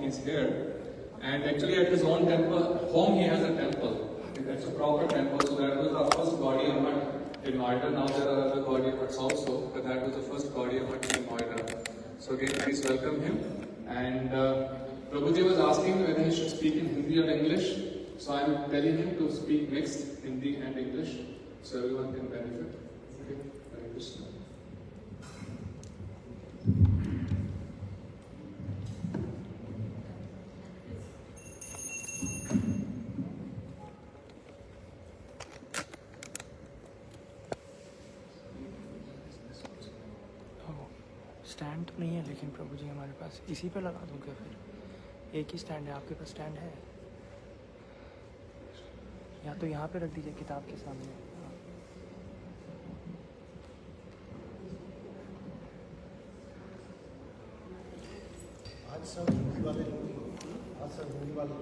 he's here. And actually at his own temple, home he has a temple. That's a proper temple. So that was our first Gaudiya Math in Noida. Now there are other Gaudiya Maths also, but that was the first Gaudiya Math in Noida. So again, please welcome him. And Prabhuji was asking whether he should speak in Hindi or English. So I am telling him to speak mixed Hindi and English, so everyone can benefit. Okay, Hare Krishna. Stand तो नहीं है लेकिन प्रभु जी हमारे पास, इसी पे लगा दूँ क्या? फिर एक ही स्टैंड है, आपके पास स्टैंड है? या तो यहाँ पे रख दीजिए किताब के सामने। आज सब हिंदी वाले लोग, आज सब हिंदी वाले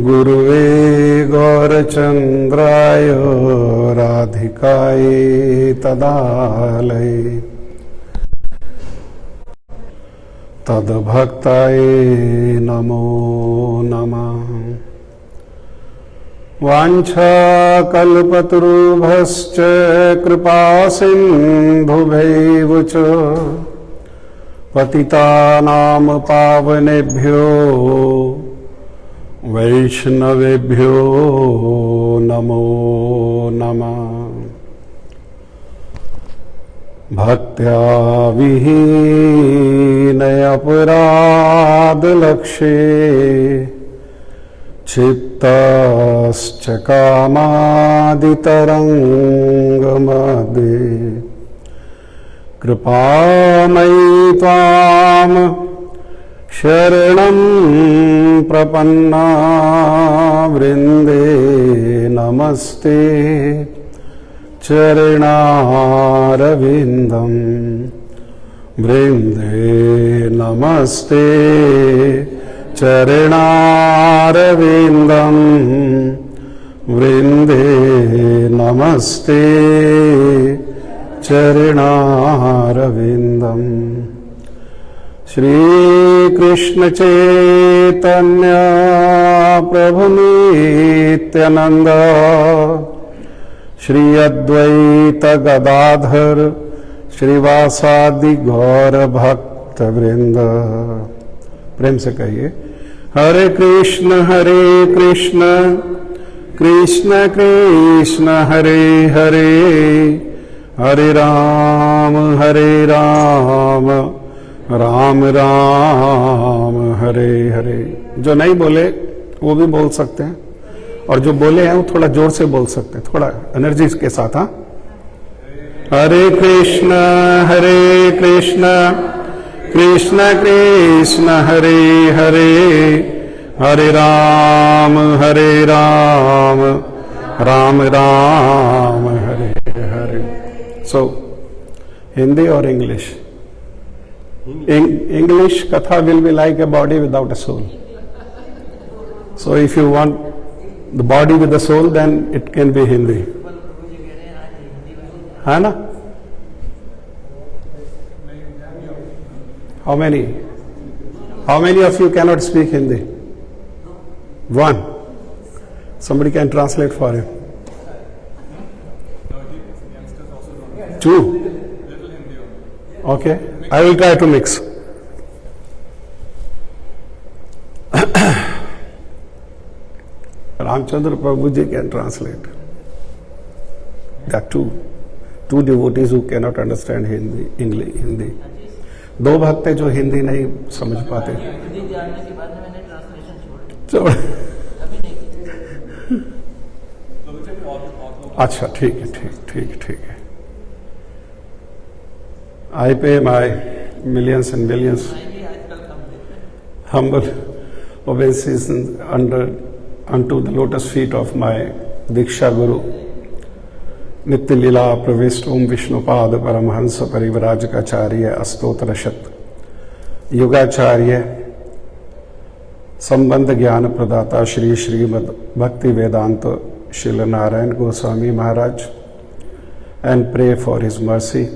गुरुवे गौरचन्द्राय राधिकाय तदालये तद्भक्ताय नमो नमः। वाञ्छाकल्पतरुभ्यश्च कृपासिन्धुभ्यैव च पतितानां पावनेभ्यो वैष्णवेभ्यो नमो नमः। भक्त्या विहीनय अपराधलक्ष्ये क्षिप्तश्च कामादितरङ्गमध्ये कृपामयि त्वाम् शरणं प्रपन्ना वृन्दे नमस्ते चरणारविन्दं वृन्दे नमस्ते चरणारविन्दं वृन्दे नमस्ते चरणारविन्दम्। श्री कृष्ण चैतन्य प्रभु नित्यानंद श्री अद्वैत गदाधर श्रीवासादि गौर भक्त वृंद। प्रेम से कहिए हरे कृष्ण कृष्ण कृष्ण हरे हरे, हरे राम राम राम हरे हरे। जो नहीं बोले वो भी बोल सकते हैं, और जो बोले हैं वो थोड़ा जोर से बोल सकते हैं, थोड़ा एनर्जी के साथ। हाँ, हरे कृष्ण कृष्ण कृष्ण हरे हरे, हरे राम राम राम हरे हरे। सो हिंदी और English. English katha will be like a body without a soul. So if you want the body with the soul, then it can be Hindi. है ना? How many of you cannot speak Hindi? One. Somebody can translate for him. Two. Okay, I will try to mix. Ramchandra Prabhuji can translate. There are two devotees who cannot understand Hindi. दो भक्त हैं जो हिंदी नहीं समझ पाते। अच्छा, ठीक है। I pay my millions and billions humble obeisance unto the lotus feet of my Diksha Guru, Nitya Lila Pravist Om Vishnupad Paramhansa Parivrajakacharya Astotrashat Yugacharya संबंध ज्ञान प्रदाता श्री श्रीमद् भक्ति वेदांत Srila Narayan Goswami Maharaj and pray for his mercy.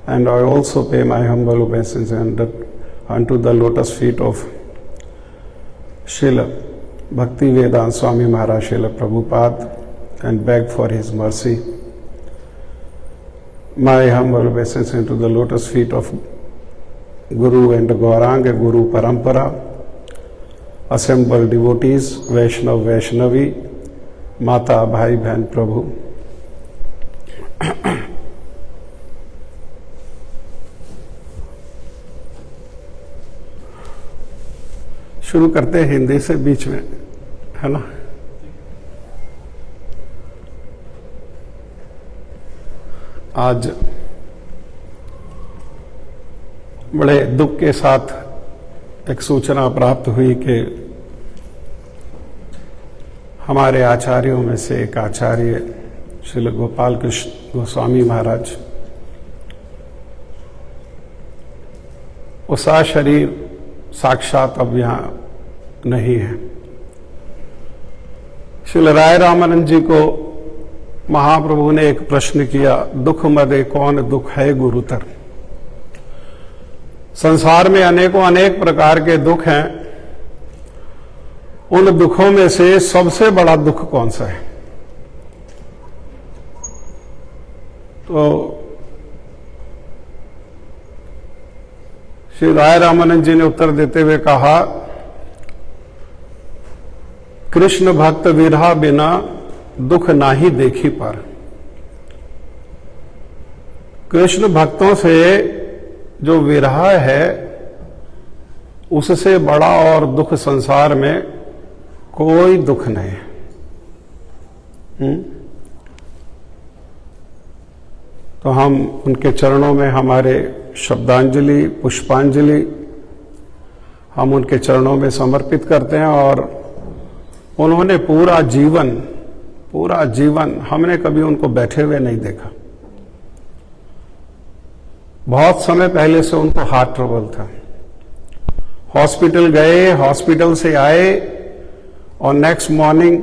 And I also pay my humble obeisance unto the lotus feet of Srila Bhakti Vedanta Swami Maharaj, Srila Prabhupada, and beg for his mercy. My humble obeisance unto the lotus feet of Guru and Gauranga Guru Parampara, assembled devotees, Vaishnav, Vaishnavi, Mata, Bhai, Bहन, Prabhu. शुरू करते हैं हिंदी से बीच में, है ना। आज बड़े दुख के साथ एक सूचना प्राप्त हुई कि हमारे आचार्यों में से एक आचार्य श्रील गोपाल कृष्ण गोस्वामी महाराज उसा शरीर साक्षात अब यहाँ नहीं है। श्रील राय रामानंद जी को महाप्रभु ने एक प्रश्न किया, दुख मदे कौन दुख है गुरुतर। संसार में अनेक प्रकार के दुख हैं, उन दुखों में से सबसे बड़ा दुख कौन सा है? तो श्री राय रामानंद जी ने उत्तर देते हुए कहा, कृष्ण भक्त विरहा बिना दुख नाही देखी पर। कृष्ण भक्तों से जो विरह है उससे बड़ा और दुख संसार में कोई दुख नहीं है। तो हम उनके चरणों में हमारे शब्दांजलि, पुष्पांजलि हम उनके चरणों में समर्पित करते हैं। और उन्होंने पूरा जीवन हमने कभी उनको बैठे हुए नहीं देखा। बहुत समय पहले से उनको हार्ट ट्रबल था, हॉस्पिटल गए, हॉस्पिटल से आए और next morning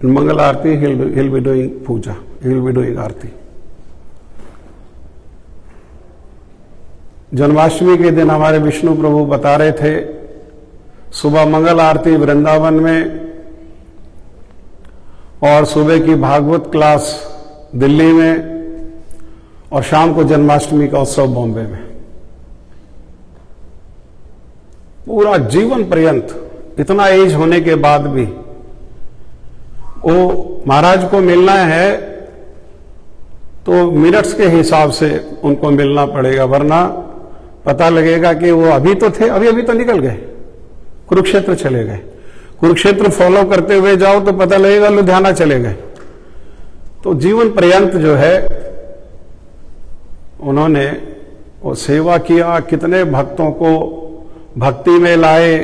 mangal aarti he'll be doing puja, he'll be doing aarti. Janmashtami के दिन हमारे विष्णु प्रभु बता रहे थे, सुबह मंगल आरती वृंदावन में और सुबह की भागवत क्लास दिल्ली में और शाम को जन्माष्टमी का उत्सव बॉम्बे में। पूरा जीवन पर्यंत इतना एज होने के बाद भी वो महाराज को मिलना है तो मिनट्स के हिसाब से उनको मिलना पड़ेगा, वरना पता लगेगा कि वो अभी तो थे, अभी तो निकल गए, कुरुक्षेत्र चले गए। कुरुक्षेत्र फॉलो करते हुए जाओ तो पता लगेगा लुधियाना चले गए। तो जीवन पर्यंत जो है उन्होंने वो सेवा किया, कितने भक्तों को भक्ति में लाए,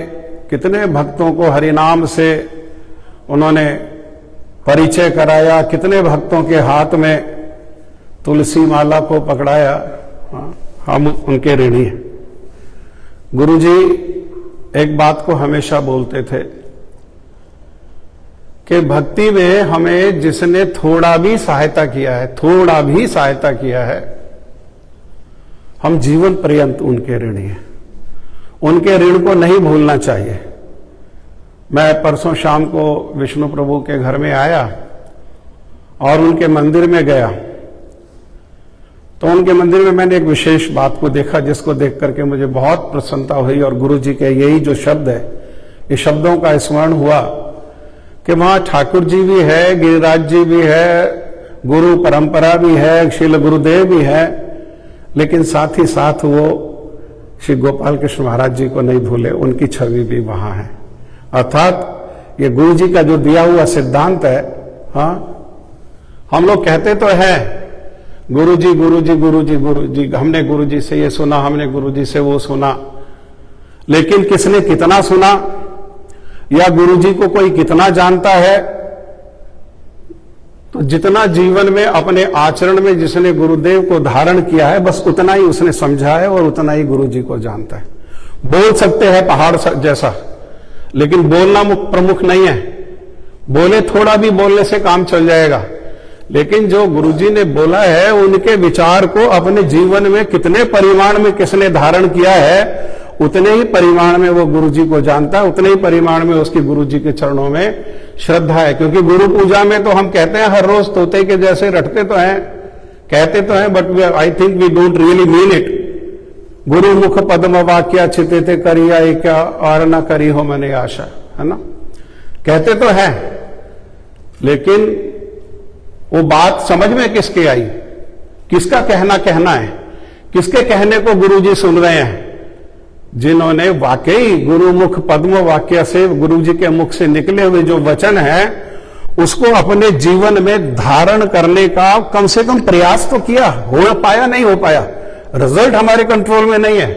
कितने भक्तों को हरिनाम से उन्होंने परिचय कराया, कितने भक्तों के हाथ में तुलसी माला को पकड़ाया। हम उनके ऋणी हैं। गुरुजी एक बात को हमेशा बोलते थे कि भक्ति में हमें जिसने थोड़ा भी सहायता किया है, हम जीवन पर्यंत उनके ऋणी हैं। उनके ऋण को नहीं भूलना चाहिए। मैं परसों शाम को विष्णु प्रभु के घर में आया और उनके मंदिर में गया, तो उनके मंदिर में मैंने एक विशेष बात को देखा जिसको देख करके मुझे बहुत प्रसन्नता हुई। और गुरु जी के यही जो शब्द है, ये शब्दों का स्मरण हुआ कि वहां ठाकुर जी भी है, गिरिराज जी भी है, गुरु परंपरा भी है, श्रील गुरुदेव भी है, लेकिन साथ ही साथ वो श्री गोपाल कृष्ण महाराज जी को नहीं भूले, उनकी छवि भी वहां है। अर्थात ये गुरु जी का जो दिया हुआ सिद्धांत है। हाँ, हम लोग कहते तो है गुरु जी गुरु जी गुरु जी गुरु जी, हमने गुरु जी से ये सुना, हमने गुरु जी से वो सुना, लेकिन किसने कितना सुना या गुरु जी को कोई कितना जानता है? तो जितना जीवन में अपने आचरण में जिसने गुरुदेव को धारण किया है, बस उतना ही उसने समझा है और उतना ही गुरु जी को जानता है। बोल सकते हैं पहाड़ जैसा, लेकिन बोलना प्रमुख नहीं है, बोले थोड़ा भी बोलने से काम चल जाएगा, लेकिन जो गुरुजी ने बोला है उनके विचार को अपने जीवन में कितने परिमाण में किसने धारण किया है, उतने ही परिमाण में वो गुरुजी को जानता है, उतने ही परिमाण में उसकी गुरुजी के चरणों में श्रद्धा है। क्योंकि गुरु पूजा में तो हम कहते हैं हर रोज तोते के जैसे रटते तो हैं, कहते तो हैं, but I think we don't really mean it. गुरु मुख पद्म वाक्या चिते करिया क्या और न करी हो मने आशा, है ना, कहते तो हैं, लेकिन वो बात समझ में किसके आई, किसका कहना है, किसके कहने को गुरुजी सुन रहे हैं? जिन्होंने वाकई गुरुमुख पद्म वाक्य से, गुरुजी के मुख से निकले हुए जो वचन है उसको अपने जीवन में धारण करने का कम से कम प्रयास तो किया। हो पाया नहीं हो पाया, रिजल्ट हमारे कंट्रोल में नहीं है,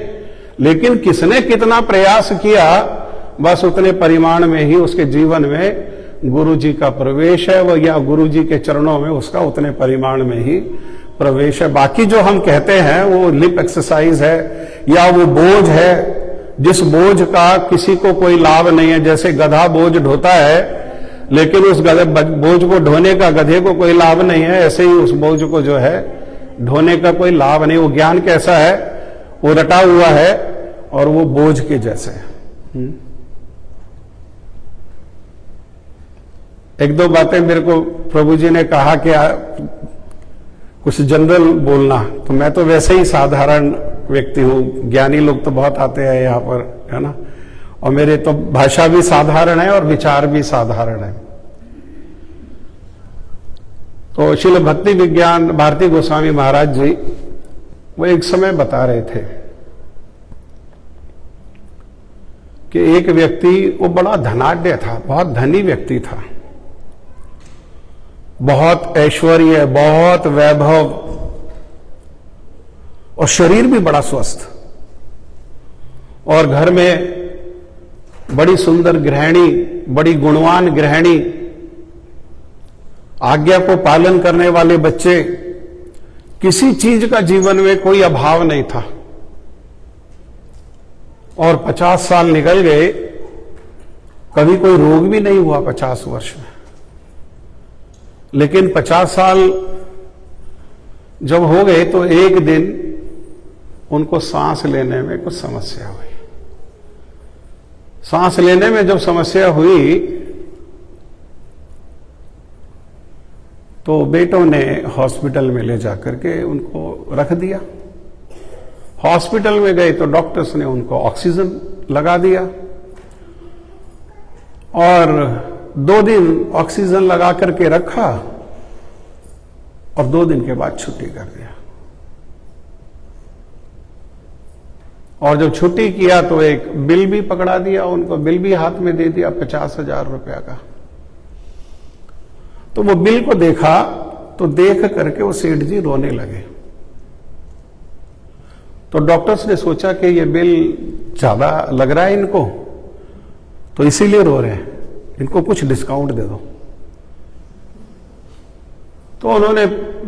लेकिन किसने कितना प्रयास किया, बस उतने परिमाण में ही उसके जीवन में गुरुजी का प्रवेश है, वो या गुरुजी के चरणों में उसका उतने परिमाण में ही प्रवेश है। बाकी जो हम कहते हैं वो लिप एक्सरसाइज है या वो बोझ है, जिस बोझ का किसी को कोई लाभ नहीं है। जैसे गधा बोझ ढोता है, लेकिन उस बोझ को ढोने का गधे को कोई लाभ नहीं है, ऐसे ही उस बोझ को जो है ढोने का कोई लाभ नहीं। वो ज्ञान कैसा है, वो रटा हुआ है और वो बोझ के जैसे है। एक दो बातें मेरे को प्रभु जी ने कहा कि कुछ जनरल बोलना, तो मैं तो वैसे ही साधारण व्यक्ति हूं, ज्ञानी लोग तो बहुत आते हैं यहाँ पर, है ना, और मेरे तो भाषा भी साधारण है और विचार भी साधारण है। तो श्रील भक्ति विज्ञान भारती गोस्वामी महाराज जी वो एक समय बता रहे थे कि एक व्यक्ति, वो बड़ा धनाढ्य था, बहुत धनी व्यक्ति था, बहुत ऐश्वर्य, बहुत वैभव और शरीर भी बड़ा स्वस्थ, और घर में बड़ी सुंदर गृहिणी, बड़ी गुणवान गृहिणी, आज्ञा को पालन करने वाले बच्चे, किसी चीज का जीवन में कोई अभाव नहीं था। और 50 साल निकल गए, कभी कोई रोग भी नहीं हुआ 50 वर्ष में। लेकिन 50 साल जब हो गए तो एक दिन उनको सांस लेने में कुछ समस्या हुई। सांस लेने में जब समस्या हुई तो बेटों ने हॉस्पिटल में ले जाकर के उनको रख दिया। हॉस्पिटल में गए तो डॉक्टर्स ने उनको ऑक्सीजन लगा दिया और 2 दिन ऑक्सीजन लगा करके रखा और 2 दिन के बाद छुट्टी कर दिया। और जब छुट्टी किया तो एक बिल भी पकड़ा दिया उनको, बिल भी हाथ में दे दिया 50,000 रुपया का। तो वो बिल को देखा तो देख करके वो सेठ जी रोने लगे। तो डॉक्टर्स ने सोचा कि ये बिल ज्यादा लग रहा है इनको, तो इसीलिए रो रहे हैं, इनको कुछ डिस्काउंट दे दो। तो उन्होंने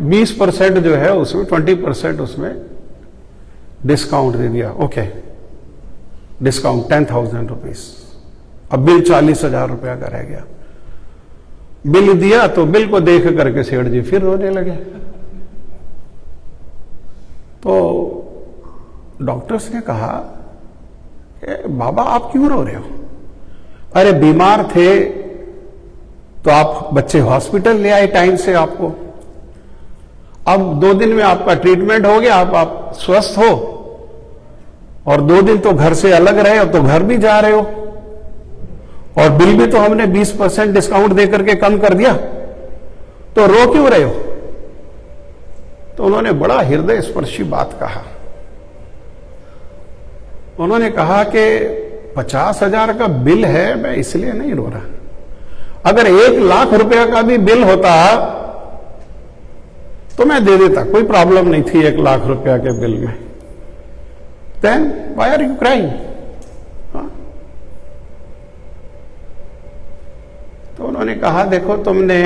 20% जो है उसमें 20% उसमें डिस्काउंट दे दिया। Okay, discount 10,000 rupees. अब बिल 40,000 रुपया का रह गया। बिल दिया तो बिल को देख करके सेठ जी फिर रोने लगे। तो डॉक्टर्स ने कहा बाबा आप क्यों रो रहे हो? अरे बीमार थे तो आप बच्चे हॉस्पिटल ले आए टाइम से आपको, अब 2 दिन में आपका ट्रीटमेंट हो गया, आप स्वस्थ हो, और 2 दिन तो घर से अलग रहे, अब तो घर भी जा रहे हो, और बिल भी तो हमने 20% डिस्काउंट देकर के कम कर दिया, तो रो क्यों रहे हो? तो उन्होंने बड़ा हृदय स्पर्शी बात कहा। उन्होंने कहा कि 50,000 का बिल है, मैं इसलिए नहीं रो रहा। अगर 1 लाख रुपया का भी बिल होता तो मैं दे देता, कोई प्रॉब्लम नहीं थी 1 लाख रुपया के बिल में। Then why are you crying? तो उन्होंने कहा देखो तुमने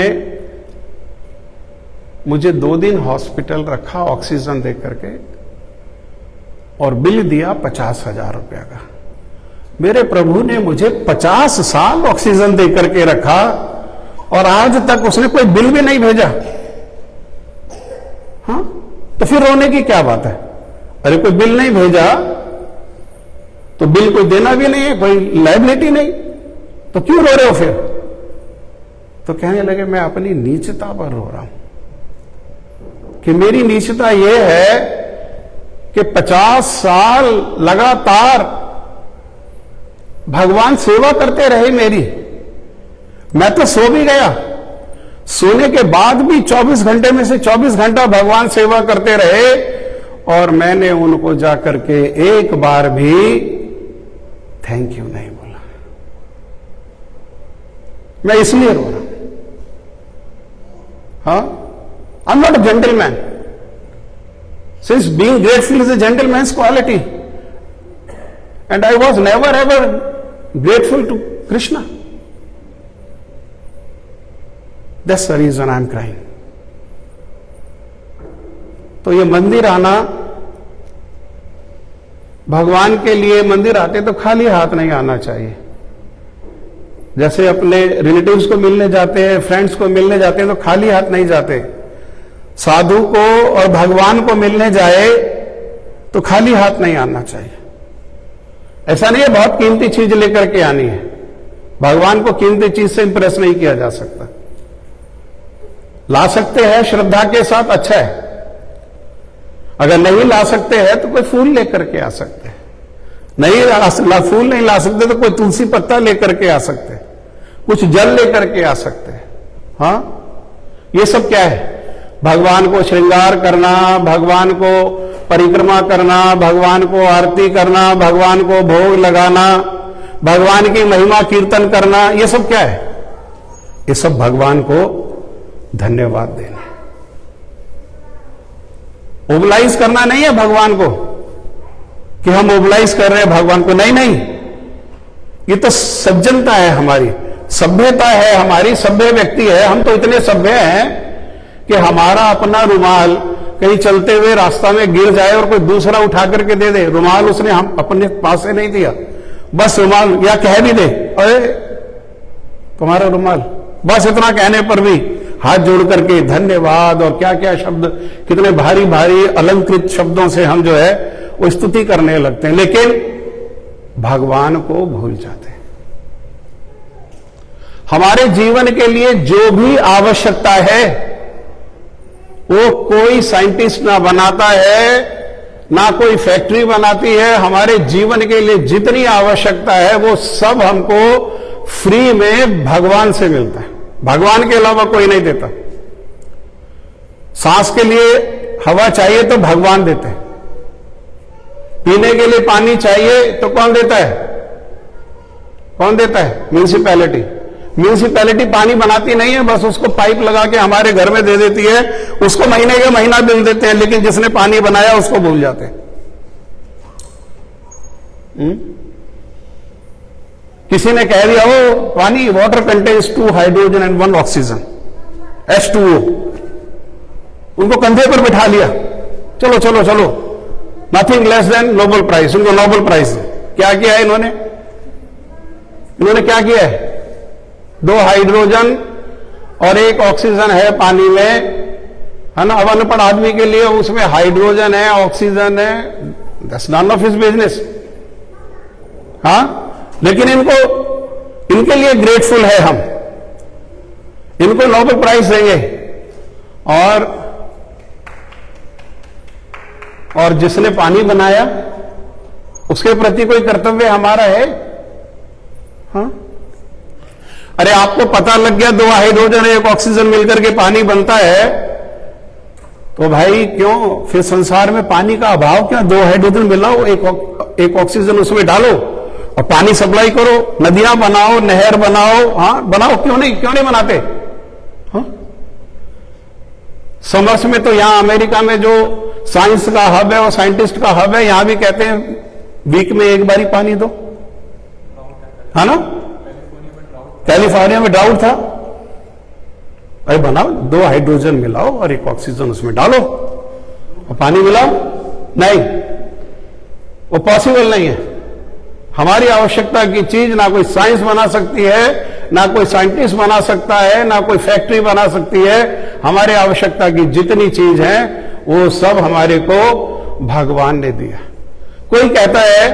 मुझे 2 दिन हॉस्पिटल रखा ऑक्सीजन दे करके और बिल दिया 50,000 रुपया का। मेरे प्रभु ने मुझे 50 साल ऑक्सीजन दे करके रखा और आज तक उसने कोई बिल भी नहीं भेजा, हाँ, तो फिर रोने की क्या बात है? अरे कोई बिल नहीं भेजा तो बिल कोई देना भी नहीं है, कोई लायबिलिटी नहीं, तो क्यों रो रहे हो फिर? तो कहने लगे मैं अपनी नीचता पर रो रहा हूं कि मेरी नीचता यह है कि 50 साल लगातार भगवान सेवा करते रहे मेरी, मैं तो सो भी गया, सोने के बाद भी 24 घंटे में से 24 घंटा भगवान सेवा करते रहे, और मैंने उनको जाकर के एक बार भी थैंक यू नहीं बोला। मैं इसलिए रो रहा हूं, हाँ, I am not a gentleman, since being grateful is a gentleman's quality, and I was never ever grateful to Krishna, that's the reason I am crying. तो ये मंदिर आना, भगवान के लिए मंदिर आते तो खाली हाथ नहीं आना चाहिए। जैसे अपने रिलेटिव्स को मिलने जाते हैं, फ्रेंड्स को मिलने जाते हैं, तो खाली हाथ नहीं जाते। साधु को और भगवान को मिलने जाए तो खाली हाथ नहीं आना चाहिए। ऐसा नहीं है बहुत कीमती चीज लेकर के आनी है, भगवान को कीमती चीज से इंप्रेस नहीं किया जा सकता। ला सकते हैं श्रद्धा के साथ, अच्छा है, अगर नहीं ला सकते हैं तो कोई फूल लेकर के आ सकते हैं, नहीं फूल नहीं ला सकते तो कोई तुलसी पत्ता लेकर के आ सकते हैं, कुछ जल लेकर के आ सकते हैं। हाँ, ये सब क्या है? भगवान को श्रृंगार करना, भगवान को परिक्रमा करना, भगवान को आरती करना, भगवान को भोग लगाना, भगवान की महिमा कीर्तन करना, ये सब क्या है? ये सब भगवान को धन्यवाद देना, मोबिलाइज करना नहीं है भगवान को कि हम मोबिलाइज कर रहे हैं भगवान को, नहीं नहीं, ये तो सज्जनता है हमारी, सभ्यता है हमारी, सभ्य व्यक्ति है। हम तो इतने सभ्य हैं कि हमारा अपना रुमाल कहीं चलते हुए रास्ता में गिर जाए और कोई दूसरा उठा करके दे दे, रुमाल उसने हम अपने पास से नहीं दिया, बस रुमाल, या कह भी दे अरे तुम्हारा रुमाल, बस इतना कहने पर भी हाथ जोड़ करके धन्यवाद और क्या क्या शब्द, कितने भारी भारी अलंकृत शब्दों से हम जो है वो स्तुति करने लगते हैं, लेकिन भगवान को भूल जाते हैं। हमारे जीवन के लिए जो भी आवश्यकता है वो कोई साइंटिस्ट ना बनाता है, ना कोई फैक्ट्री बनाती है। हमारे जीवन के लिए जितनी आवश्यकता है वो सब हमको फ्री में भगवान से मिलता है, भगवान के अलावा कोई नहीं देता। सांस के लिए हवा चाहिए तो भगवान देते हैं, पीने के लिए पानी चाहिए तो कौन देता है? कौन देता है? म्यूनिसिपैलिटी। म्यूनिसिपैलिटी पानी बनाती नहीं है, बस उसको पाइप लगा के हमारे घर में दे देती है, उसको महीने के महीना बिल देते हैं, लेकिन जिसने पानी बनाया उसको भूल जाते हैं। किसी ने कह दिया हो पानी, water contains 2 hydrogen and 1 oxygen, H2O, उनको कंधे पर बिठा लिया, चलो चलो चलो, nothing less than nobel prize, उनको नोबेल प्राइज। क्या किया है इन्होंने? इन्होंने क्या किया है? 2 हाइड्रोजन और 1 ऑक्सीजन है पानी में, है ना। अब अनपढ़ आदमी के लिए उसमें हाइड्रोजन है, ऑक्सीजन है, that's none of his business. हाँ, लेकिन इनके लिए ग्रेटफुल है हम, इनको नोबेल प्राइज देंगे। और जिसने पानी बनाया उसके प्रति कोई कर्तव्य हमारा है? हाँ, अरे आपको पता लग गया 2 हाइड्रोजन 1 ऑक्सीजन मिलकर के पानी बनता है, तो भाई क्यों फिर संसार में पानी का अभाव? क्या 2 हाइड्रोजन मिलाओ, 1 ऑक्सीजन उसमें डालो और पानी सप्लाई करो, नदियां बनाओ, नहर बनाओ। हाँ बनाओ, क्यों नहीं बनाते? हाँ, समर्स में तो यहां अमेरिका में जो साइंस का हब है और साइंटिस्ट का हब है, यहां भी कहते हैं वीक में 1 बारी पानी दो, है ना। कैलिफोर्निया में ड्राउट था, अरे बनाओ, 2 हाइड्रोजन मिलाओ और 1 ऑक्सीजन उसमें डालो और पानी मिलाओ। नहीं, वो पॉसिबल नहीं है। हमारी आवश्यकता की चीज ना कोई साइंस बना सकती है, ना कोई साइंटिस्ट बना सकता है, ना कोई फैक्ट्री बना सकती है। हमारे आवश्यकता की जितनी चीज है वो सब हमारे को भगवान ने दिया। कोई कहता है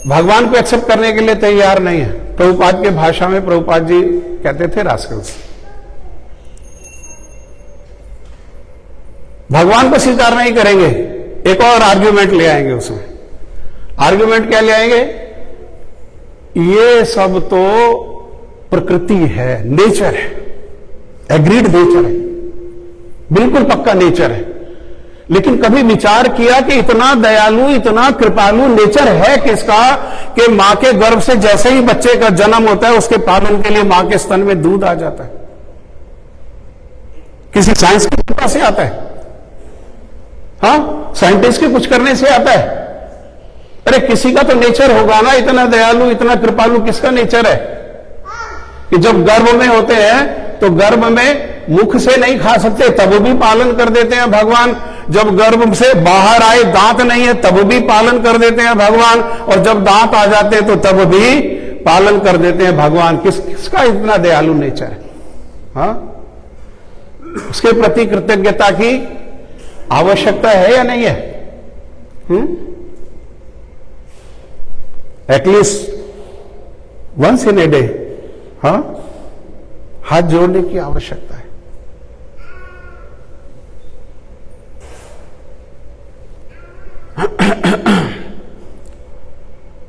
भगवान को एक्सेप्ट करने के लिए तैयार नहीं है। प्रभुपाद के भाषा में प्रभुपाद जी कहते थे रास्कल्स, भगवान को स्वीकार नहीं करेंगे। एक और आर्ग्यूमेंट ले आएंगे उसमें। आर्ग्यूमेंट क्या ले आएंगे? ये सब तो प्रकृति है, नेचर है, एग्रीड नेचर है, बिल्कुल पक्का नेचर है। लेकिन कभी विचार किया कि इतना दयालु, इतना कृपालु नेचर है किसका कि मां के गर्भ से जैसे ही बच्चे का जन्म होता है उसके पालन के लिए मां के स्तन में दूध आ जाता है? किसी साइंस की कृपा से आता है? हाँ, साइंटिस्ट के कुछ करने से आता है? अरे किसी का तो नेचर होगा ना, इतना दयालु, इतना कृपालु किसका नेचर है कि जब गर्भ में होते हैं तो गर्भ में मुख से नहीं खा सकते तब भी पालन कर देते हैं भगवान। जब गर्भ से बाहर आए दांत नहीं है तब भी पालन कर देते हैं भगवान, और जब दांत आ जाते हैं तो तब भी पालन कर देते हैं भगवान। किसका इतना दयालु नेचर है? हाँ, उसके प्रति कृतज्ञता की आवश्यकता है या नहीं है? At least once in a day हाँ हाथ जोड़ने की आवश्यकता है।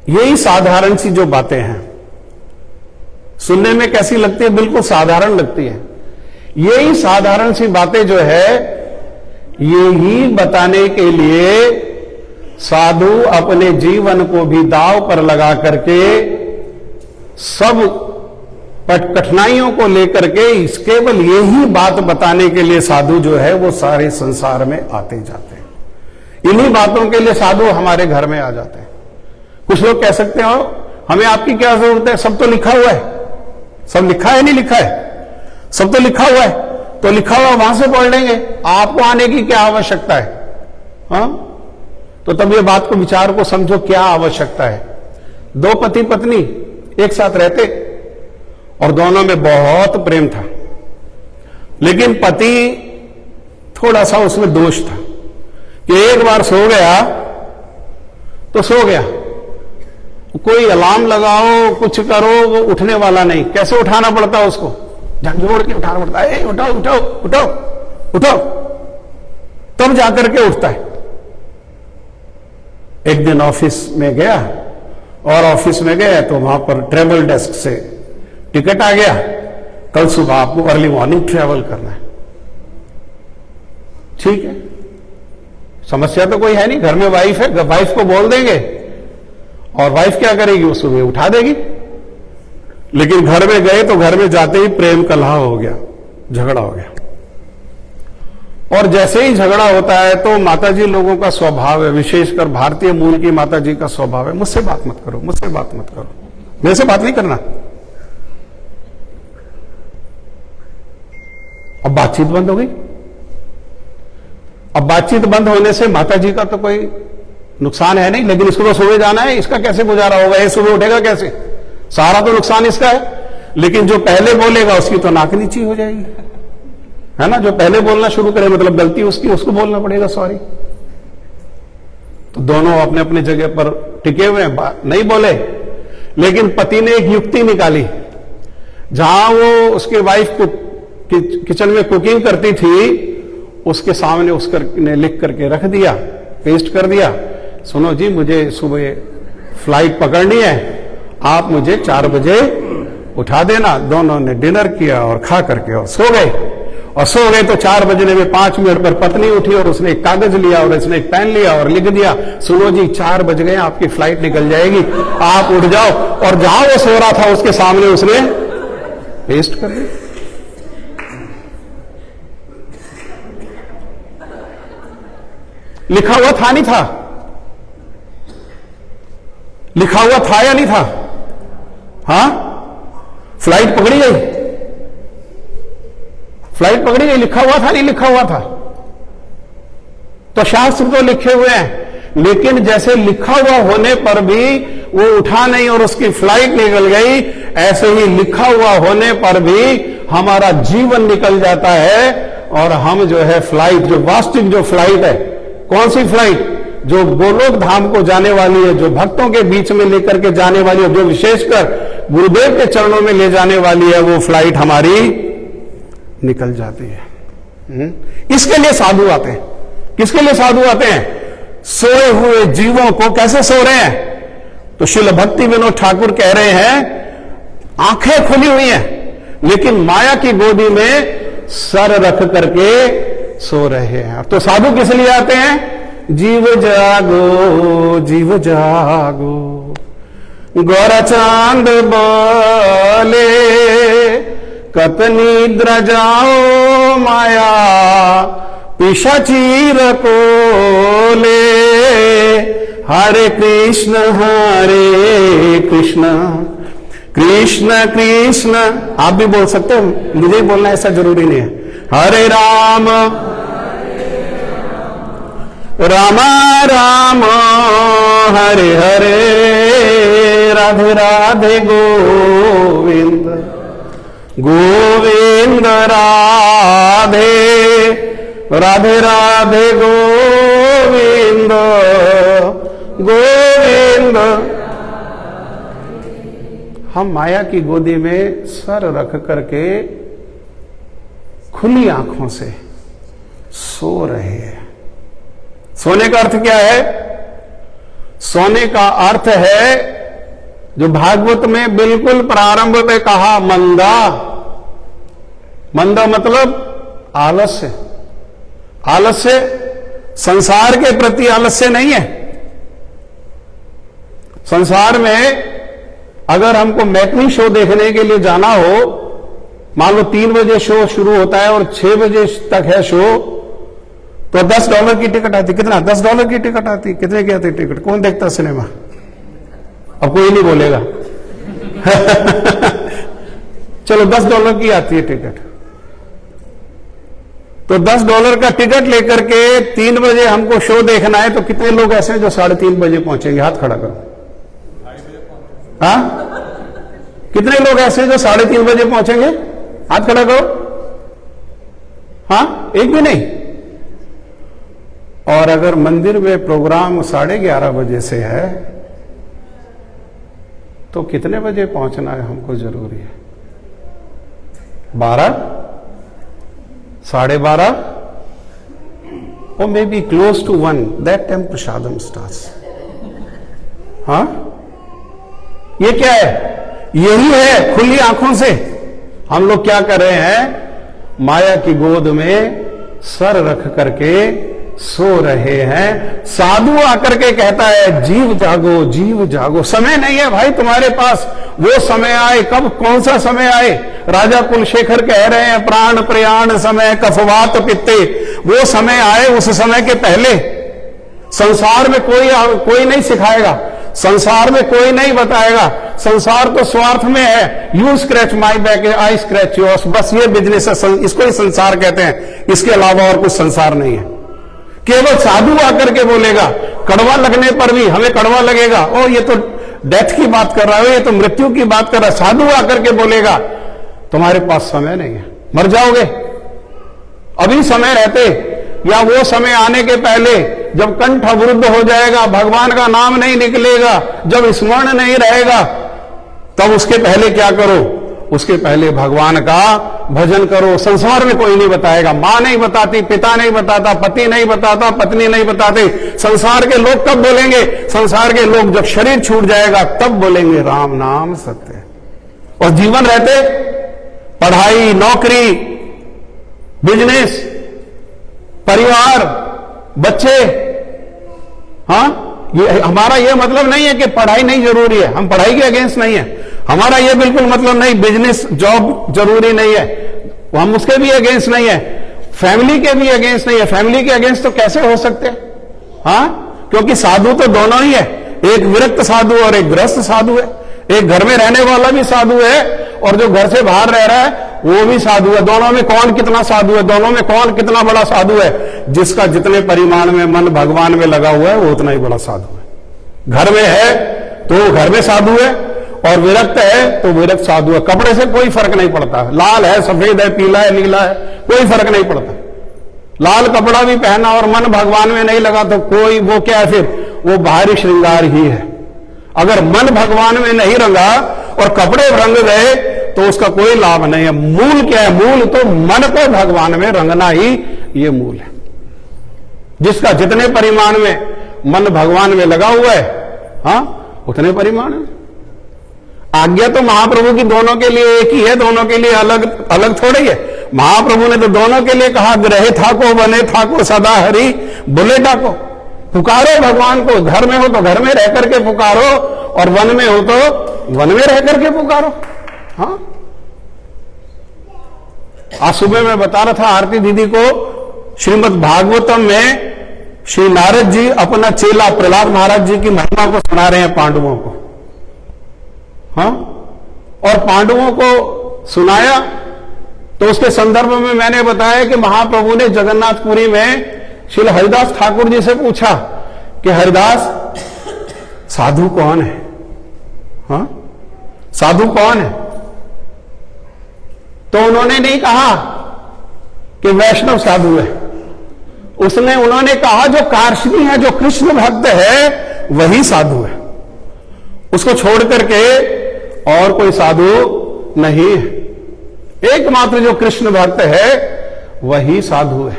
यही साधारण सी जो बातें हैं, सुनने में कैसी लगती है? बिल्कुल साधारण लगती है। यही साधारण सी बातें जो है, यही बताने के लिए साधु अपने जीवन को भी दांव पर लगा करके सब कठिनाइयों को लेकर के केवल यही बात बताने के लिए साधु जो है वो सारे संसार में आते जाते हैं। इन्हीं बातों के लिए साधु हमारे घर में आ जाते हैं। कुछ लोग कह सकते हो हमें आपकी क्या जरूरत है, सब तो लिखा हुआ है। सब लिखा है, नहीं लिखा है? सब तो लिखा हुआ है, तो लिखा हुआ वहां से पढ़ लेंगे, आपको आने की क्या आवश्यकता है? हाँ, तो तब ये बात को, विचार को समझो, क्या आवश्यकता है। दो पति पत्नी एक साथ रहते और दोनों में बहुत प्रेम था, लेकिन पति थोड़ा सा उसमें दोष था कि एक बार सो गया तो सो गया, कोई अलार्म लगाओ कुछ करो वो उठने वाला नहीं। कैसे उठाना पड़ता है उसको? झकझोड़ के उठाना पड़ता है, उठाओ उठाओ उठाओ उठाओ, तब जाकर के उठता है। एक दिन ऑफिस में गया और ऑफिस में गया तो वहां पर ट्रेवल डेस्क से टिकट आ गया, कल सुबह आपको अर्ली मॉर्निंग ट्रेवल करना है। ठीक है, समस्या तो कोई है नहीं, घर में वाइफ है, वाइफ को बोल देंगे और वाइफ क्या करेगी, वो सुबह उठा देगी। लेकिन घर में गए तो घर में जाते ही प्रेम कलह हो गया, झगड़ा हो गया। और जैसे ही झगड़ा होता है तो माताजी लोगों का स्वभाव है, विशेषकर भारतीय मूल की माताजी का स्वभाव है, मुझसे बात मत करो, मुझसे बात मत करो, मेरे से बात नहीं करना। अब बातचीत बंद हो गई। अब बातचीत बंद होने से माताजी का तो कोई नुकसान है नहीं, लेकिन इसको तो सुबह जाना है, इसका कैसे गुजारा होगा? ये सुबह उठेगा कैसे? सारा तो नुकसान इसका है। लेकिन जो पहले बोलेगा उसकी तो नाक नीची हो जाएगी, है ना? जो पहले बोलना शुरू करे मतलब गलती उसकी, उसको बोलना पड़ेगा सॉरी। तो दोनों अपने अपने जगह पर टिके हुए हैं, नहीं बोले। लेकिन पति ने एक युक्ति निकाली, जहां वो उसके वाइफ को किचन में कुकिंग करती थी, उसके सामने उसने लिख करके रख दिया, पेस्ट कर दिया, सुनो जी मुझे सुबह फ्लाइट पकड़नी है, आप मुझे 4 बजे उठा देना। दोनों ने डिनर किया और खा करके और सो गए। और सो गए तो 4 बजने में 5 मिनट पर पत्नी उठी और उसने एक कागज लिया और उसने एक पेन लिया और लिख दिया, सुनो जी 4 बज गए, आपकी फ्लाइट निकल जाएगी, आप उठ जाओ। और जहां वो सो रहा था उसके सामने उसने पेस्ट कर दिया। लिखा हुआ था नहीं था? लिखा हुआ था या नहीं था? हां, फ्लाइट पकड़ी गई, फ्लाइट पकड़ी गई। लिखा हुआ था नहीं लिखा हुआ था? तो शास्त्र तो लिखे हुए हैं, लेकिन जैसे लिखा हुआ होने पर भी वो उठा नहीं और उसकी फ्लाइट निकल गई, ऐसे ही लिखा हुआ होने पर भी हमारा जीवन निकल जाता है और हम जो है फ्लाइट, जो वास्तविक जो फ्लाइट है, कौन सी फ्लाइट? जो गोलोक धाम को जाने वाली है, जो भक्तों के बीच में लेकर के जाने वाली है, जो विशेषकर गुरुदेव के चरणों में ले जाने वाली है, वो फ्लाइट हमारी निकल जाती है। इसके लिए साधु आते हैं। किसके लिए साधु आते हैं? सोए हुए जीवों को कैसे सो रहे हैं? तो श्रील भक्ति विनोद ठाकुर कह रहे हैं आंखें खुली हुई हैं लेकिन माया की गोदी में सर रख करके सो रहे हैं। तो साधु किस लिए आते हैं? जीव जागो जीव जागो, गौर चांद बोले कत निद्र जाओ माया पिशाचीर को ले, हरे कृष्ण कृष्ण कृष्ण। आप भी बोल सकते हो, मुझे ही बोलना ऐसा जरूरी नहीं है। हरे राम राम राम हरे हरे, राधे राधे गोविंद गोविंद राधे राधे राधे गोविंद गोविंद। हम माया की गोदी में सर रख करके खुली आंखों से सो रहे हैं। सोने का अर्थ क्या है? सोने का अर्थ है जो भागवत में बिल्कुल प्रारंभ में कहा, मंदा। मंदा मतलब आलस्य। आलस्य संसार के प्रति आलस्य नहीं है। संसार में अगर हमको मैटनी शो देखने के लिए जाना हो, मान लो 3 बजे शो शुरू होता है और 6 बजे तक है शो, तो $10 की टिकट आती। कितना? $10 की टिकट आती। कितने की आती टिकट? कौन देखता सिनेमा? अब कोई नहीं बोलेगा। चलो $10 की आती है टिकट। तो $10 का टिकट लेकर के 3 बजे हमको शो देखना है, तो कितने लोग ऐसे हैं जो 3:30 बजे पहुंचेंगे? हाथ खड़ा करो। हाँ, कितने लोग ऐसे हैं जो 3:30 बजे पहुंचेंगे? हाथ खड़ा करो। हाँ, एक भी नहीं। और अगर मंदिर में प्रोग्राम 11:30 बजे से है, तो कितने बजे पहुंचना है हमको जरूरी है? 12, 12:30, or maybe close to 1. That time prasadam starts. हाँ, ये क्या है? यही है खुली आंखों से हम लोग क्या कर रहे हैं? माया की गोद में सर रख करके सो रहे हैं। साधु आकर के कहता है जीव जागो जीव जागो। समय नहीं है भाई तुम्हारे पास। वो समय आए, कब? कौन सा समय आए? राजा कुलशेखर कह रहे हैं प्राण प्रयाण समय कफवात पित्ते। वो समय आए, उस समय के पहले। संसार में कोई नहीं सिखाएगा, संसार में कोई नहीं बताएगा। संसार तो स्वार्थ में है। You scratch my back, I scratch yours. बस ये बिजनेस है, इसको ही संसार कहते हैं। इसके अलावा और कुछ संसार नहीं है। केवल साधु आकर के बोलेगा, कड़वा लगने पर भी हमें कड़वा लगेगा, ओ ये तो डेथ की बात कर रहा है, ये तो मृत्यु की बात कर रहा है। साधु आकर के बोलेगा तुम्हारे पास समय नहीं है, मर जाओगे। अभी समय रहते या वो समय आने के पहले जब कंठ अवरुद्ध हो जाएगा, भगवान का नाम नहीं निकलेगा, जब स्मरण नहीं रहेगा, तब उसके पहले क्या करो? उसके पहले भगवान का भजन करो। संसार में कोई नहीं बताएगा। मां नहीं बताती, पिता नहीं बताता, पति नहीं बताता, पत्नी नहीं बताते। संसार के लोग कब बोलेंगे? संसार के लोग जब शरीर छूट जाएगा तब बोलेंगे राम नाम सत्य। और जीवन रहते पढ़ाई, नौकरी, बिजनेस, परिवार, बच्चे। हाँ, ये हमारा ये मतलब नहीं है कि पढ़ाई नहीं जरूरी है। हम पढ़ाई के अगेंस्ट नहीं है। हमारा ये बिल्कुल मतलब नहीं बिजनेस जॉब जरूरी नहीं है, हम उसके भी अगेंस्ट नहीं है। फैमिली के भी अगेंस्ट नहीं है। फैमिली के अगेंस्ट तो कैसे हो सकते हैं? हाँ, क्योंकि साधु तो दोनों ही है। एक विरक्त साधु और एक गृहस्थ साधु है। एक घर में रहने वाला भी साधु है और जो घर से बाहर रह रहा है वो भी साधु है। दोनों में कौन कितना साधु है, दोनों में कौन कितना बड़ा साधु है? जिसका जितने परिमाण में मन भगवान में लगा हुआ है वो उतना ही बड़ा साधु है। घर में है तो घर में साधु है, और विरक्त है तो विरक्त साधु है। कपड़े से कोई फर्क नहीं पड़ता, लाल है, सफेद है, पीला है, नीला है, कोई फर्क नहीं पड़ता। लाल कपड़ा भी पहना और मन भगवान में नहीं लगा तो कोई, वो क्या है फिर? वो बाहरी श्रृंगार ही है। अगर मन भगवान में नहीं रंगा और कपड़े रंग गए तो उसका कोई लाभ नहीं है। मूल क्या है? मूल तो मन को भगवान में रंगना ही ये मूल है। जिसका जितने परिमाण में मन भगवान में लगा हुआ है, हाँ, उतने परिमाण में। आज्ञा तो महाप्रभु की दोनों के लिए एक ही है, दोनों के लिए अलग अलग थोड़ी है। महाप्रभु ने तो दोनों के लिए कहा, ग्रहे थाको बने थाको सदा हरि बोले डाको। पुकारो भगवान को, घर में हो तो घर में रह करके पुकारो, और वन में हो तो वन में रह करके पुकारो। हाँ, आज सुबह मैं बता रहा था आरती दीदी को, श्रीमद् भागवतम में श्री नारद जी अपना चेला प्रहलाद महाराज जी की महिमा को सुना रहे हैं पांडवों को। हाँ, और पांडवों को सुनाया तो उसके संदर्भ में मैंने बताया कि महाप्रभु ने जगन्नाथपुरी में श्री हरिदास ठाकुर जी से पूछा कि हरिदास, साधु कौन है? हाँ, साधु कौन है? तो उन्होंने नहीं कहा कि वैष्णव साधु है, उन्होंने कहा जो कार्ष्णी है, जो कृष्ण भक्त है, वही साधु है। उसको छोड़ करके और कोई साधु नहीं है। एकमात्र जो कृष्ण भक्त है वही साधु है।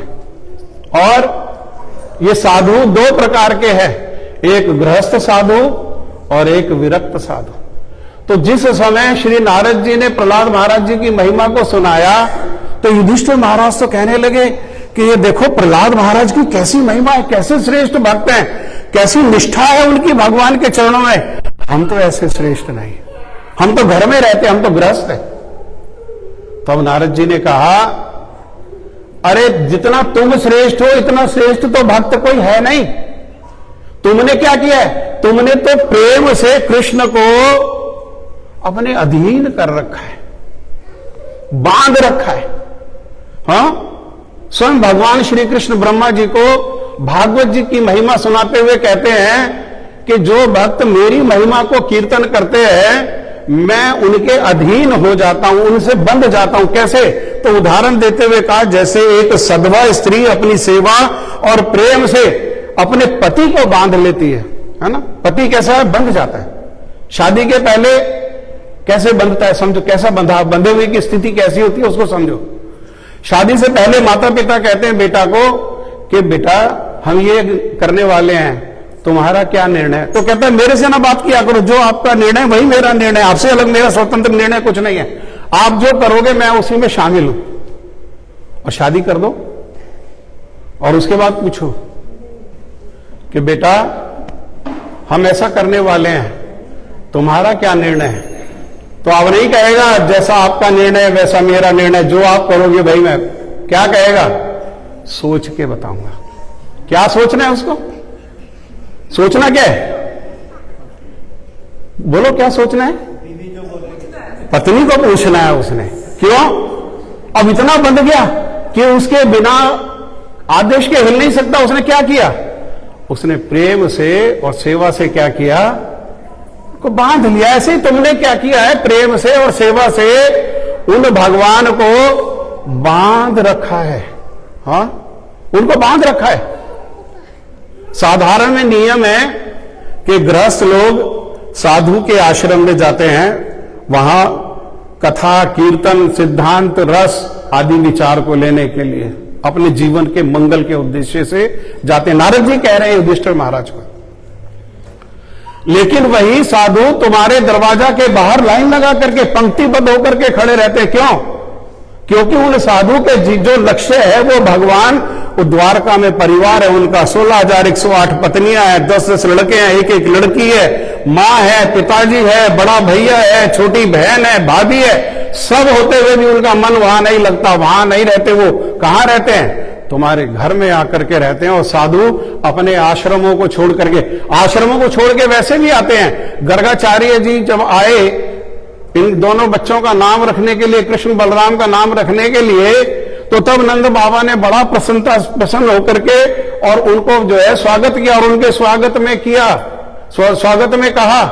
और ये साधु दो प्रकार के हैं, एक गृहस्थ साधु और एक विरक्त साधु। तो जिस समय श्री नारद जी ने प्रहलाद महाराज जी की महिमा को सुनाया तो युधिष्ठिर महाराज तो कहने लगे कि ये देखो प्रहलाद महाराज की कैसी महिमा है, कैसे श्रेष्ठ भक्त हैं, कैसी निष्ठा है उनकी भगवान के चरणों में। हम तो ऐसे श्रेष्ठ नहीं, हम तो घर में रहते, हम तो गृहस्थ हैं। तो अब नारद जी ने कहा, अरे जितना तुम श्रेष्ठ हो इतना श्रेष्ठ तो भक्त कोई है नहीं। तुमने क्या किया है? तुमने तो प्रेम से कृष्ण को अपने अधीन कर रखा है, बांध रखा है। हाँ, स्वयं भगवान श्री कृष्ण ब्रह्मा जी को भागवत जी की महिमा सुनाते हुए कहते हैं कि जो भक्त मेरी महिमा को कीर्तन करते हैं मैं उनके अधीन हो जाता हूं, उनसे बंध जाता हूं। कैसे? तो उदाहरण देते हुए कहा, जैसे एक सधवा स्त्री अपनी सेवा और प्रेम से अपने पति को बांध लेती है ना। पति कैसा है? बंध जाता है। शादी के पहले कैसे बंधता है? समझो कैसा बंधा, बंधे हुए की स्थिति कैसी होती है उसको समझो। शादी से पहले माता पिता कहते हैं बेटा को कि बेटा हम ये करने वाले हैं, तुम्हारा क्या निर्णय है? तो कहता है मेरे से ना बात किया करो, जो आपका निर्णय वही मेरा निर्णय, आपसे अलग मेरा स्वतंत्र निर्णय कुछ नहीं है। आप जो करोगे मैं उसी में शामिल हूं। और शादी कर दो और उसके बाद पूछो कि बेटा हम ऐसा करने वाले हैं, तुम्हारा क्या निर्णय है? तो आप नहीं कहेगा जैसा आपका निर्णय वैसा मेरा निर्णय, जो आप करोगे भाई मैं, क्या कहेगा? सोच के बताऊंगा। क्या सोचना है उसको? सोचना क्या है? बोलो क्या सोचना है? पत्नी को पूछना है उसने। क्यों? अब इतना बंध गया कि उसके बिना आदेश के हिल नहीं सकता। उसने क्या किया? उसने प्रेम से और सेवा से क्या किया? को बांध लिया। ऐसे ही तुमने क्या किया है? प्रेम से और सेवा से उन भगवान को बांध रखा है। हाँ, उनको बांध रखा है। साधारण में नियम है कि गृहस्थ लोग साधु के आश्रम में जाते हैं, वहां कथा कीर्तन सिद्धांत रस आदि विचार को लेने के लिए अपने जीवन के मंगल के उद्देश्य से जाते हैं। नारद जी कह रहे हैं युधिष्ठिर महाराज को। लेकिन वही साधु तुम्हारे दरवाजा के बाहर लाइन लगा करके पंक्तिबद्ध होकर के खड़े रहते हैं। क्यों? क्योंकि उन साधु के जो लक्ष्य है वो भगवान, वो द्वारका में परिवार है उनका, 16,108 पत्नियां हैं, 10-10 लड़के हैं, एक लड़की है, माँ है, पिताजी है, बड़ा भैया है, छोटी बहन है, भाभी है। सब होते हुए भी उनका मन वहां नहीं लगता, वहां नहीं रहते। वो कहां रहते हैं? तुम्हारे घर में आकर के रहते हैं। और साधु अपने आश्रमों को छोड़ करके, आश्रमों को छोड़ के वैसे भी आते हैं। गर्गाचार्य जी जब आए इन दोनों बच्चों का नाम रखने के लिए, कृष्ण बलराम का नाम रखने के लिए, तो तब नंद बाबा ने बड़ा प्रसन्न होकर के और उनको जो है स्वागत किया, और उनके स्वागत में कहा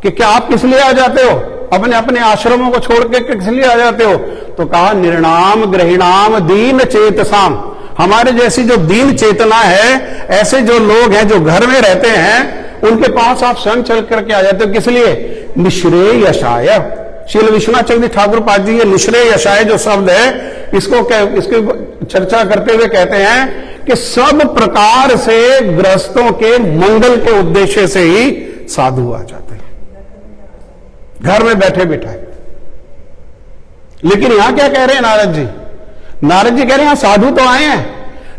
कि क्या आप किस लिए आ जाते हो, अपने अपने आश्रमों को छोड़ के किस लिए आ जाते हो? तो कहा निर्णाम गृहिणाम दीन चेतसाम, हमारे जैसी जो दीन चेतना है, ऐसे जो लोग हैं जो घर में रहते हैं, उनके पास आप स्वयं चल करके आ जाते हो। किस लिए? निश्रेय यशाय। श्रील विश्वनाथ चंद्र ठाकुर पाद जी ये निश्रेय यशाय जो शब्द है, इसकी चर्चा करते हुए कहते हैं कि सब प्रकार से गृहस्थों के मंगल के उद्देश्य से ही साधु आ जाते हैं घर में बैठे बिठाए। लेकिन यहां क्या कह रहे हैं नारद जी? नारद जी कह रहे हैं साधु तो आए हैं,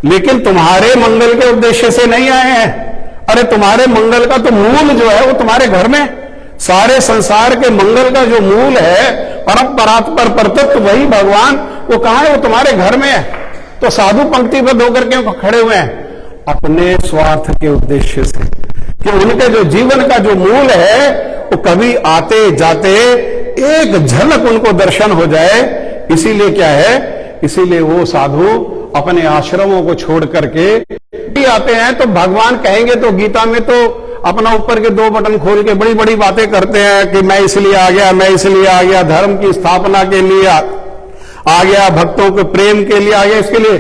लेकिन तुम्हारे मंगल के उद्देश्य से नहीं आए हैं। अरे तुम्हारे मंगल का तो मूल जो है वो तुम्हारे घर में, सारे संसार के मंगल का जो मूल है, परम परात्पर परतत्व वही भगवान, वो कहां है? वो तुम्हारे घर में है। तो साधु पंक्तिबद्ध होकर के खड़े हुए हैं अपने स्वार्थ के उद्देश्य से, कि उनके जो जीवन का जो मूल है वो कभी आते जाते एक झलक उनको दर्शन हो जाए। इसीलिए क्या है? इसीलिए वो साधु अपने आश्रमों को छोड़ करके आते हैं। तो भगवान कहेंगे तो गीता में तो अपना ऊपर के 2 बटन खोल के बड़ी बड़ी बातें करते हैं कि मैं इसलिए आ गया, मैं इसलिए आ गया, धर्म की स्थापना के लिए आ गया, भक्तों के प्रेम के लिए आ गया। इसके लिए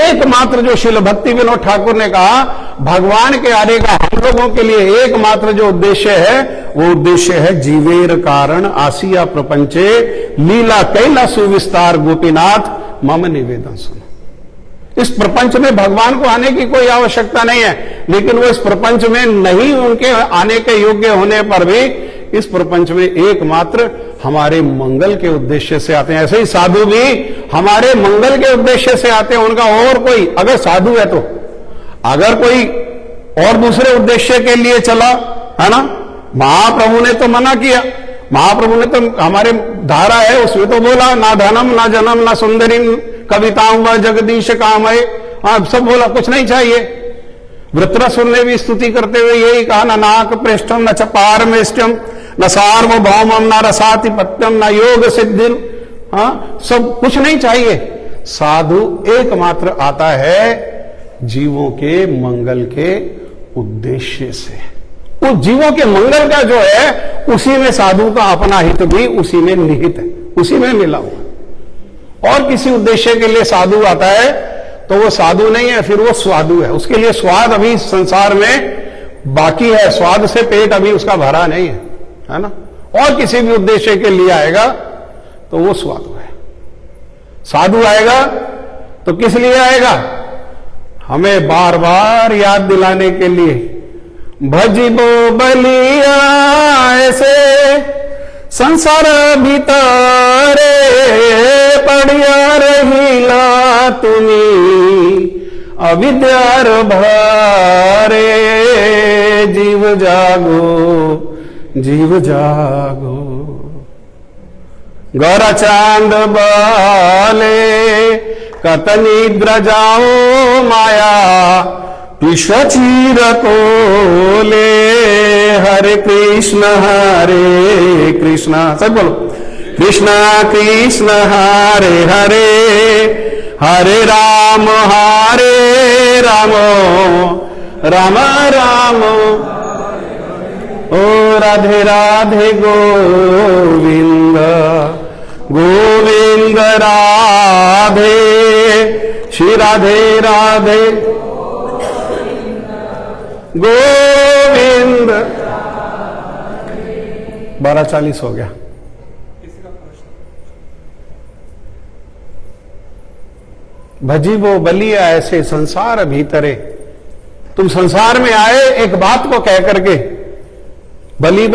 एकमात्र जो श्रील भक्ति विनोद ठाकुर ने कहा, भगवान के आने का हम लोगों के लिए एकमात्र जो उद्देश्य है, वो उद्देश्य है जीवेर कारण आसिया प्रपंचे लीला कैला सुविस्तार गोपीनाथ मम निवेदन सुनो। इस प्रपंच में भगवान को आने की कोई आवश्यकता नहीं है, लेकिन वो इस प्रपंच में नहीं उनके आने के योग्य होने पर भी इस प्रपंच में एकमात्र हमारे मंगल के उद्देश्य से आते हैं। ऐसे ही साधु भी हमारे मंगल के उद्देश्य से आते हैं। उनका और कोई अगर साधु है तो, अगर कोई और दूसरे उद्देश्य के लिए चला है ना, महाप्रभु ने तो मना किया। महाप्रभु ने तो हमारे धारा है उसमें तो बोला, ना धनम ना जन्म ना सुंदरी कविताओं व जगदीश कामय, सब बोला, कुछ नहीं चाहिए। वृत्रसुर ने भी स्तुति करते हुए यही कहा, न नाक पृष्ठम न च पारमेष्टम न सार्वभौमम न रसातिपत्यम न योग सिद्धि, सब कुछ नहीं चाहिए। साधु एकमात्र आता है जीवों के मंगल के उद्देश्य से। उस जीवों के मंगल का जो है, उसी में साधु का अपना हित भी उसी में निहित है, उसी में मिला हुआ। और किसी उद्देश्य के लिए साधु आता है तो वो साधु नहीं है, फिर वो स्वादु है। उसके लिए स्वाद अभी सार में बाकी है, स्वाद से पेट अभी उसका भरा नहीं है ना। और किसी भी उद्देश्य के लिए आएगा तो वो स्वादु है। साधु आएगा तो किस लिए आएगा? हमें बार बार याद दिलाने के लिए, भजिबो बलिया ऐसे संसार भीतरे पड़िया रहिला तुमी अविद्यार भारे, जीव जागो जीव जागो। गौरा चांद बाले कत निद्र जाओ माया विश्व चीर को ले। हरे कृष्ण सब बोलो, कृष्ण कृष्ण हरे हरे, हरे राम राम राम ओ राधे राधे गोविंद गोविंद राधे, श्री राधे राधे गोविंद। 12:40 हो गया। भजी वो बलिया ऐसे संसार भीतरे, तुम संसार में आए एक बात को कह करके, बली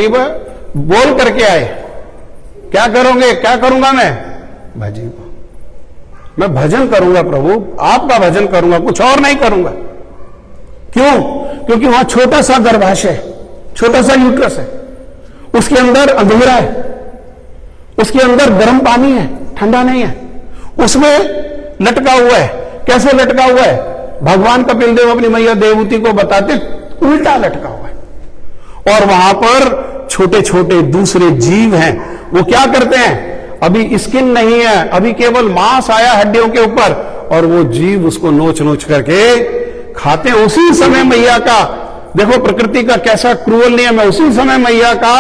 बोल करके आए। क्या करोगे? क्या करूंगा मैं? भजी वो, मैं भजन करूंगा प्रभु, आपका भजन करूंगा, कुछ और नहीं करूंगा। क्यों? क्योंकि वहां छोटा सा गर्भाशय है, छोटा सा यूट्रस है, उसके अंदर अंधेरा है, उसके अंदर गर्म पानी है, ठंडा नहीं है, उसमें लटका हुआ है। कैसे लटका हुआ है? भगवान कपिल देव अपनी मैया देवहूति को बताते उल्टा लटका हुआ है। और वहां पर छोटे छोटे दूसरे जीव हैं, वो क्या करते हैं, अभी स्किन नहीं है, अभी केवल मांस आया हड्डियों के ऊपर, और वो जीव उसको नोच नोच करके खाते हैं। उसी समय मैया का, देखो प्रकृति का कैसा क्रूअल नियम है, उसी समय मैया का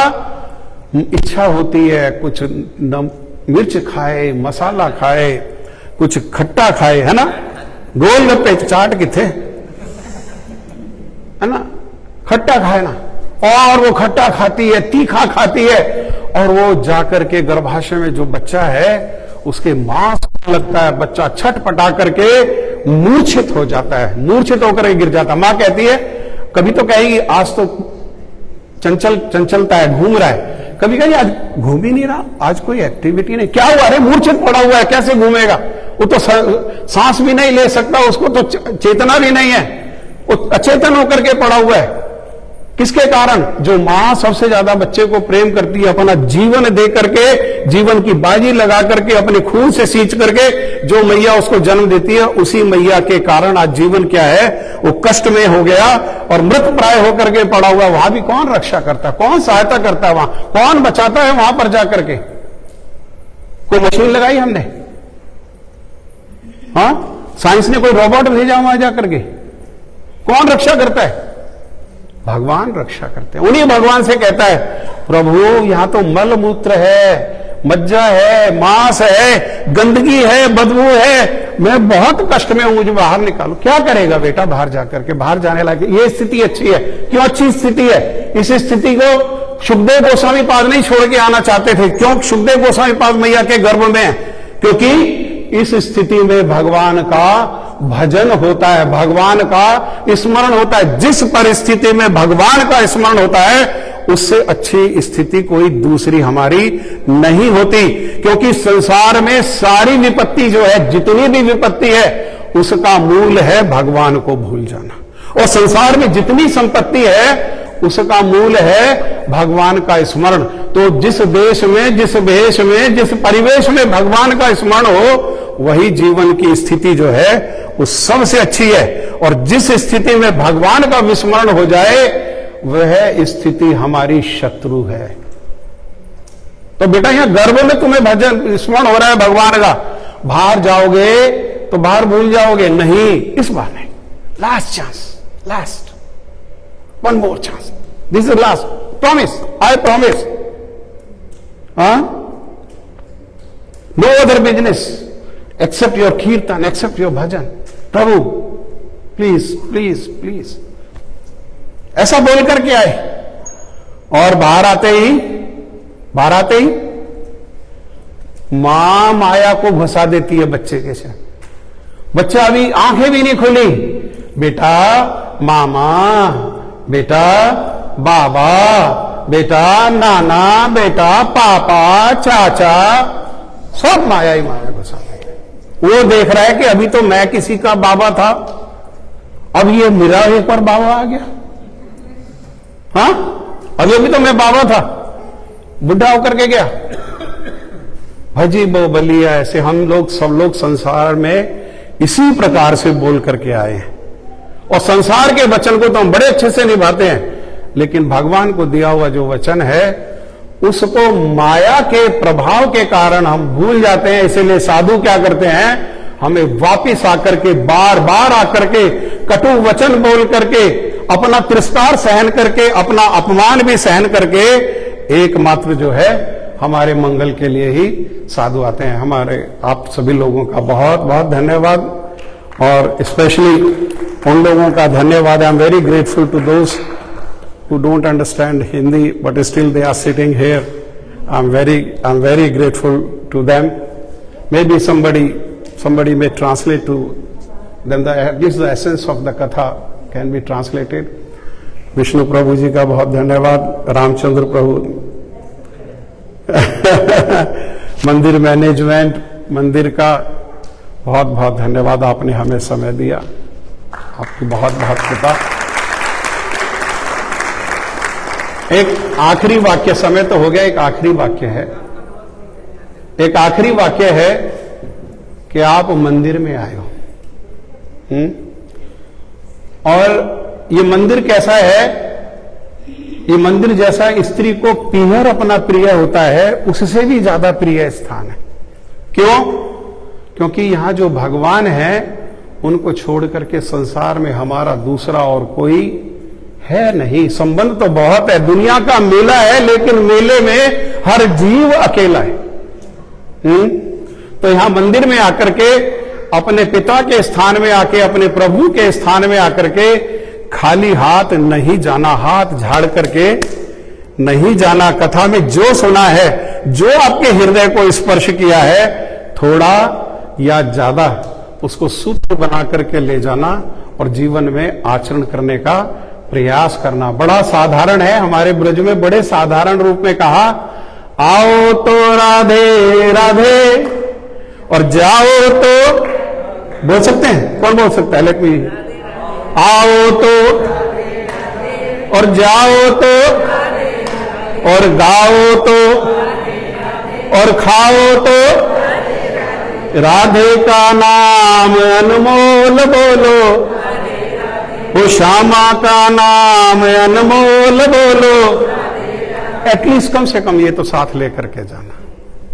इच्छा होती है कुछ मिर्च खाए, मसाला खाए, कुछ खट्टा खाए, है ना, गोलगप्पे चाट किथे, है ना, खट्टा खाए ना, और वो खट्टा खाती है, तीखा खाती है, और वो जाकर के गर्भाशय में जो बच्चा है उसके मांस लगता है, बच्चा छटपटा करके मूर्छित हो जाता है, मूर्छित होकर के गिर जाता है। मां कहती है, कभी तो कहेगी आज तो चंचलता है, घूम रहा है, कभी कहेगी आज घूम ही नहीं रहा, आज कोई एक्टिविटी नहीं, क्या हुआ, अरे मूर्छित पड़ा हुआ है, कैसे घूमेगा, वो तो सांस भी नहीं ले सकता, उसको तो चेतना भी नहीं है, वो अचेतन होकर के पड़ा हुआ है। किसके कारण, जो मां सबसे ज्यादा बच्चे को प्रेम करती है, अपना जीवन दे करके, जीवन की बाजी लगा करके, अपने खून से सींच करके जो मैया उसको जन्म देती है, उसी मैया के कारण आज जीवन क्या है, वो कष्ट में हो गया और मृत प्राय होकर के पड़ा हुआ। वहां भी कौन रक्षा करता है, कौन सहायता करता है, वहां कौन बचाता है, वहां पर जाकर के कोई मशीन लगाई हमने, हाँ, साइंस ने कोई रोबोट भेजा वहां जाकर के, कौन रक्षा करता है, भगवान रक्षा करते हैं। उन्हीं भगवान से कहता है, प्रभु यहां तो मल मूत्र है, मज्जा है, मांस है, गंदगी है, बदबू है, मैं बहुत कष्ट में हूं, मुझे बाहर निकालो। क्या करेगा बेटा बाहर जाकर के, बाहर जाने लायक ये स्थिति अच्छी है, क्यों अच्छी स्थिति है, इस स्थिति को सुखदेव गोस्वामी पाद नहीं छोड़ के आना चाहते थे। क्यों सुखदेव गोस्वामी पाद मैया के गर्भ में, क्योंकि इस स्थिति में भगवान का भजन होता है, भगवान का स्मरण होता है। जिस परिस्थिति में भगवान का स्मरण होता है, उससे अच्छी स्थिति कोई दूसरी हमारी नहीं होती, क्योंकि संसार में सारी विपत्ति जो है, जितनी भी विपत्ति है, उसका मूल है भगवान को भूल जाना, और संसार में जितनी संपत्ति है उसका मूल है भगवान का स्मरण। तो जिस देश में, जिस भेष में, जिस परिवेश में भगवान का स्मरण हो, वही जीवन की स्थिति जो है वो सबसे अच्छी है। और जिस स्थिति में भगवान का विस्मरण हो जाए, वह स्थिति हमारी शत्रु है। तो बेटा यहां गर्भ में तुम्हें भजन स्मरण हो रहा है भगवान का, बाहर जाओगे तो बाहर भूल जाओगे, नहीं, इस बार नहीं, last chance, last one more chance, this is last promise, I promise, no other business except your kirtan, except your bhajan, Prabhu please please please, ऐसा बोल करके आए। और बाहर आते ही मां माया को घुसा देती है बच्चे के साथ। बच्चा अभी आंखें भी नहीं खुली, बेटा मामा, बेटा बाबा, बेटा नाना, बेटा पापा, चाचा, सब माया ही माया घुसा देती। वो देख रहा है कि अभी तो मैं किसी का बाबा था, अब ये मेरा एक बार बाबा आ गया, हाँ, अभी तो मैं बाबा था, बुढ़ा होकर के गया। भजी बो बलिया, ऐसे हम लोग सब लोग संसार में इसी प्रकार से बोल करके आए हैं, और संसार के वचन को तो हम बड़े अच्छे से निभाते हैं, लेकिन भगवान को दिया हुआ जो वचन है उसको माया के प्रभाव के कारण हम भूल जाते हैं। इसीलिए साधु क्या करते हैं, हमें वापिस आकर के, बार बार आकर के कटु वचन बोल करके, अपना तिरस्कार सहन करके, अपना अपमान भी सहन करके, एकमात्र जो है हमारे मंगल के लिए ही साधु आते हैं। हमारे आप सभी लोगों का बहुत बहुत धन्यवाद, और स्पेशली उन लोगों का धन्यवाद। I am very grateful to those who don't understand Hindi but still they are sitting here. I'm very grateful to them. Maybe somebody may translate to them, at least the essence of the katha can be translated. Vishnu Prabhu ji का बहुत धन्यवाद, रामचंद्र प्रभु, मंदिर management, मंदिर का बहुत बहुत धन्यवाद, आपने हमें समय दिया, आपकी बहुत बहुत कृपा। एक आखिरी वाक्य, समय तो हो गया, एक आखिरी वाक्य है, एक आखिरी वाक्य है कि आप मंदिर में आए हो, और ये मंदिर कैसा है, ये मंदिर जैसा स्त्री को पीहर अपना प्रिय होता है, उससे भी ज्यादा प्रिय स्थान है। क्यों? क्योंकि यहां जो भगवान है उनको छोड़ करके संसार में हमारा दूसरा और कोई है नहीं। संबंध तो बहुत है, दुनिया का मेला है, लेकिन मेले में हर जीव अकेला है। तो यहां मंदिर में आकर के, अपने पिता के स्थान में आके, अपने प्रभु के स्थान में आकर के खाली हाथ नहीं जाना, हाथ झाड़ करके नहीं जाना। कथा में जो सुना है, जो आपके हृदय को स्पर्श किया है, थोड़ा या ज्यादा उसको सूत्र बना करके ले जाना और जीवन में आचरण करने का प्रयास करना। बड़ा साधारण है, हमारे ब्रज में बड़े साधारण रूप में कहा, आओ तो राधे राधे और जाओ तो, बोल सकते हैं? कौन बोल सकता है? Let me. आओ तो और जाओ तो और गाओ तो और खाओ तो, राधे का नाम अनमोल बोलो, वो श्यामा का नाम अनमोल बोलो। एटलीस्ट कम से कम ये तो साथ लेकर के जाना।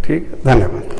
ठीक, धन्यवाद।